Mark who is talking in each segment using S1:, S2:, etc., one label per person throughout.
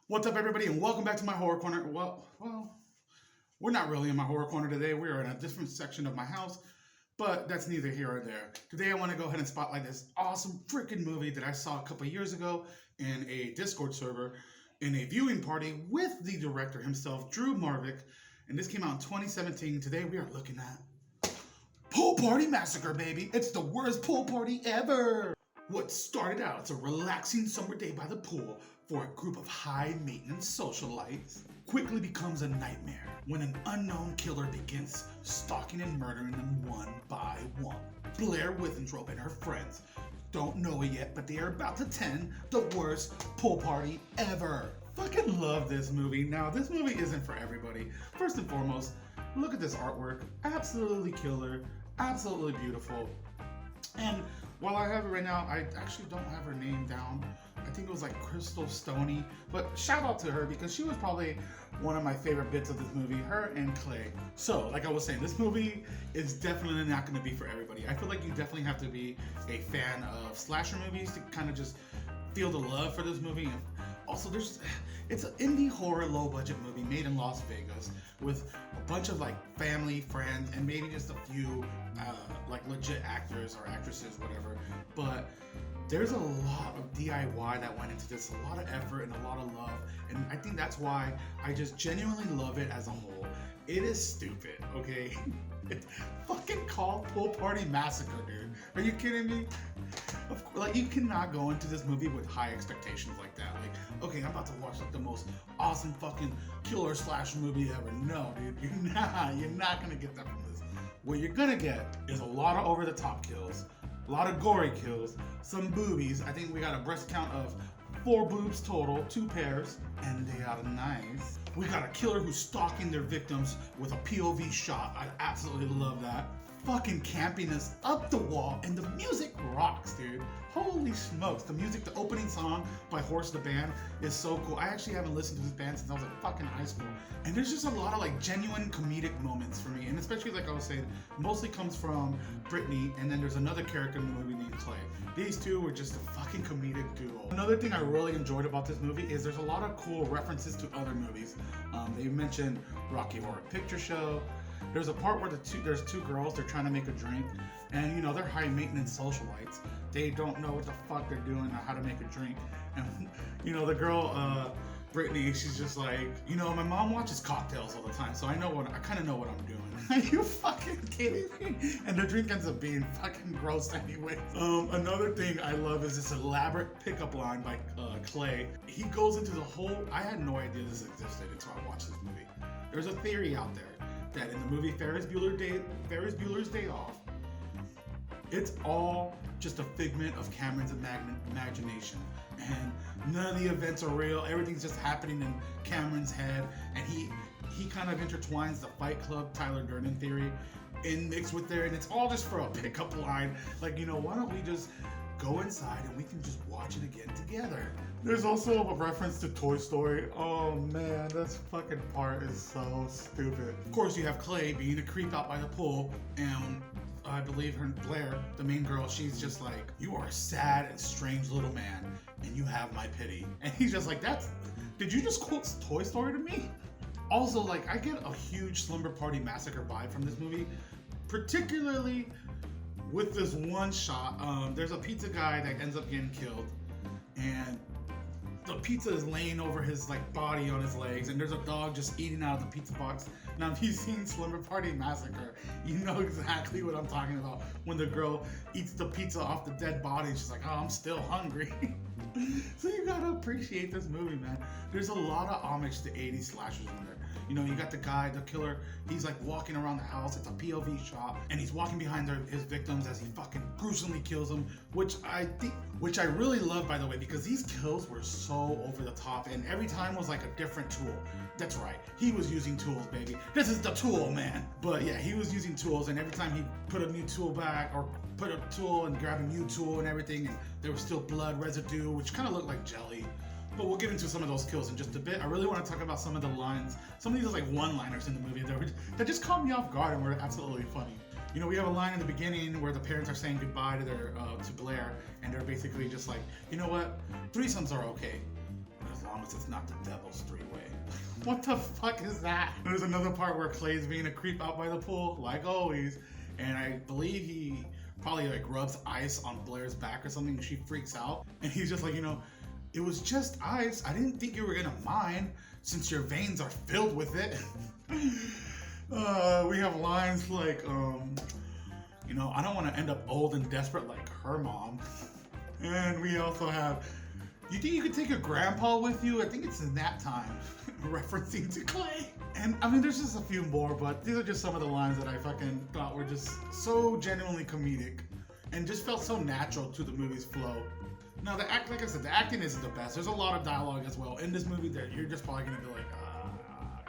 S1: What's up, everybody, and welcome back to my horror corner. Well, we're not really in my horror corner today. We're in a different section of my house, but that's neither here or there. Today, I want to go ahead and spotlight this awesome freaking movie that I saw a couple years ago in a Discord server in a viewing party with the director himself, Drew Marvick, and this came out in 2017. Today, we are looking at Pool Party Massacre, baby. It's the worst pool party ever. What started out as a relaxing summer day by the pool for a group of high-maintenance socialites quickly becomes a nightmare when an unknown killer begins stalking and murdering them one by one. Blair Withenstrope and her friends don't know it yet, but they are about to attend the worst pool party ever. Fucking love this movie. Now, this movie isn't for everybody. First and foremost, look at this artwork. Absolutely killer. Absolutely beautiful. And while I have it right now, I actually don't have her name down. I think it was like Crystal Stoney, but shout out to her because she was probably one of my favorite bits of this movie, her and Clay. So, like I was saying, this movie is definitely not going to be for everybody. I feel like you definitely have to be a fan of slasher movies to kind of just feel the love for this movie. And also, it's an indie horror low budget movie made in Las Vegas with a bunch of like family, friends, and maybe just a few like legit actors or actresses, whatever. But there's a lot of DIY that went into this, a lot of effort and a lot of love, and I think that's why I just genuinely love it as a whole. It is stupid, okay? It's fucking called Pool Party Massacre, dude. Are you kidding me? Of course, like, you cannot go into this movie with high expectations like that. Like, okay, I'm about to watch like the most awesome fucking killer slasher movie ever. No, dude, you're not gonna get that from this. What you're gonna get is a lot of over-the-top kills, a lot of gory kills, some boobies. I think we got a breast count of 4 boobs total, 2 pairs, and they are nice. We got a killer who's stalking their victims with a POV shot. I absolutely love that. Fucking campiness up the wall, and the music rocks, dude. Holy smokes, the music, the opening song by Horse the Band is so cool. I actually haven't listened to this band since I was like fucking high school. And there's just a lot of like genuine comedic moments for me, and especially like I was saying, mostly comes from Brittany, and then there's another character in the movie named Clay. These two were just a fucking comedic duo. Another thing I really enjoyed about this movie is there's a lot of cool references to other movies. They mentioned Rocky Horror Picture Show. There's a part where there's 2 girls, they're trying to make a drink, and they're high maintenance socialites. They don't know what the fuck they're doing or how to make a drink. And the girl, Brittany, she's just like, my mom watches Cocktails all the time, so I kind of know what I'm doing. Are you fucking kidding me? And the drink ends up being fucking gross anyway. Another thing I love is this elaborate pickup line by Clay. He goes into the whole, I had no idea this existed until I watched this movie. There's a theory out there that in the movie Ferris Bueller's Day Off, it's all just a figment of Cameron's imagination, and none of the events are real. Everything's just happening in Cameron's head, and he kind of intertwines the Fight Club Tyler Durden theory in mixed with there, and it's all just for a pickup line. Like, why don't we just go inside and we can just watch it again together? There's also a reference to Toy Story. Oh man, this fucking part is so stupid. Of course, you have Clay being a creep out by the pool, and I believe her, Blair, the main girl, she's just like, you are a sad and strange little man, and you have my pity. And he's just like, did you just quote Toy Story to me? Also, like, I get a huge Slumber Party Massacre vibe from this movie, particularly with this one shot. There's a pizza guy that ends up getting killed, and the pizza is laying over his like body on his legs, and there's a dog just eating out of the pizza box. Now, if you've seen Slumber Party Massacre, you know exactly what I'm talking about. When the girl eats the pizza off the dead body, she's like, "Oh, I'm still hungry." So you gotta appreciate this movie, man. There's a lot of homage to 80s slashers in there. You got the guy, the killer, he's like walking around the house, it's a POV shot, and he's walking behind his victims as he fucking gruesomely kills them, which I really love, by the way, because these kills were so over the top, and every time was like a different tool. That's right, he was using tools, baby. This is the tool, man. But yeah, he was using tools, and every time he put a new tool back, or put a tool and grab a new tool and everything, and there was still blood residue, which kind of looked like jelly. But we'll get into some of those kills in just a bit. I really want to talk about some of the lines, some of these like one-liners in the movie that just caught me off guard and were absolutely funny. We have a line in the beginning where the parents are saying goodbye to Blair, and they're basically just like, you know what, threesomes are okay, as long promise it's not the devil's three-way. What the fuck is that? There's another part where Clay's being a creep out by the pool, like always, and I believe he probably like rubs ice on Blair's back or something, and she freaks out, and he's just like, it was just ice. I didn't think you were gonna mind since your veins are filled with it. We have lines like, I don't want to end up old and desperate like her mom. And we also have, you think you could take your grandpa with you? I think it's in that time, referencing to Clay. And I mean, there's just a few more, but these are just some of the lines that I fucking thought were just so genuinely comedic and just felt so natural to the movie's flow. Now, like I said, the acting isn't the best. There's a lot of dialogue as well in this movie that you're just probably gonna be like,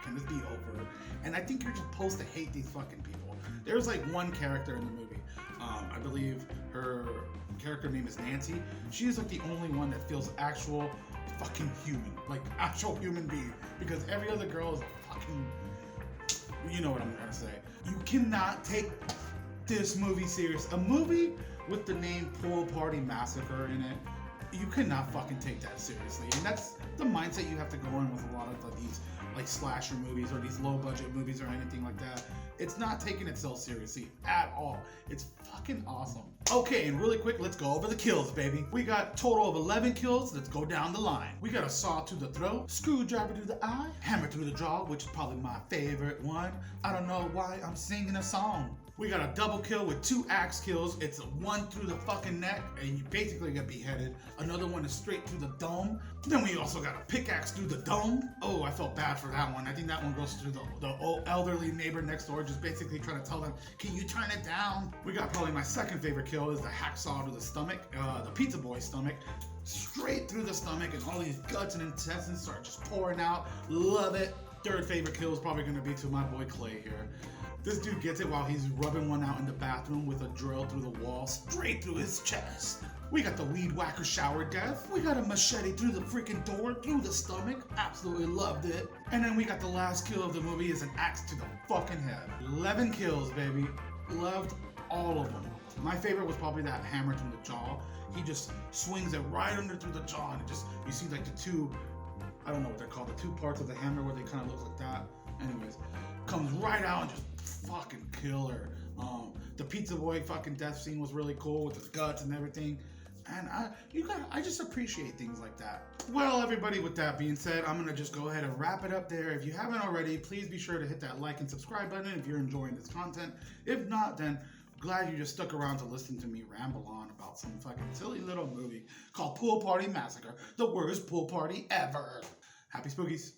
S1: can this be over? And I think you're just supposed to hate these fucking people. There's like one character in the movie. I believe her character name is Nancy. She is like the only one that feels actual fucking human, like actual human being. Because every other girl is a fucking, you know what I'm gonna say. You cannot take this movie serious. A movie with the name Pool Party Massacre in it, you cannot fucking take that seriously. And that's the mindset you have to go in with a lot of these like slasher movies or these low budget movies or anything like that. It's not taking itself seriously at all. It's fucking awesome. Okay, and really quick, let's go over the kills, baby. We got total of 11 kills. Let's go down the line. We got a saw to the throat, screwdriver to the eye, hammer to the jaw, which is probably my favorite one. I don't know why I'm singing a song. We got a double kill with 2 axe kills. It's one through the fucking neck, and you basically get beheaded. Another one is straight through the dome. Then we also got a pickaxe through the dome. Oh, I felt bad for that one. I think that one goes through the old elderly neighbor next door, just basically trying to tell them, can you turn it down? We got probably my second favorite kill is the hacksaw to the stomach, the pizza boy's stomach. Straight through the stomach, and all these guts and intestines start just pouring out. Love it. Third favorite kill is probably gonna be to my boy Clay here. This dude gets it while he's rubbing one out in the bathroom with a drill through the wall, straight through his chest. We got the weed whacker shower death. We got a machete through the freaking door, through the stomach. Absolutely loved it. And then we got the last kill of the movie is an axe to the fucking head. 11 kills, baby. Loved all of them. My favorite was probably that hammer to the jaw. He just swings it right under through the jaw, and it just, you see like the two, I don't know what they're called, the two parts of the hammer where they kind of look like that. Anyways, comes right out and just fucking killer. The pizza boy fucking death scene was really cool with his guts and everything. And I just appreciate things like that. Well, everybody, with that being said, I'm gonna just go ahead and wrap it up there. If you haven't already, please be sure to hit that like and subscribe button if you're enjoying this content. If not, then glad you just stuck around to listen to me ramble on about some fucking silly little movie called Pool Party Massacre, the worst pool party ever. Happy Spookies.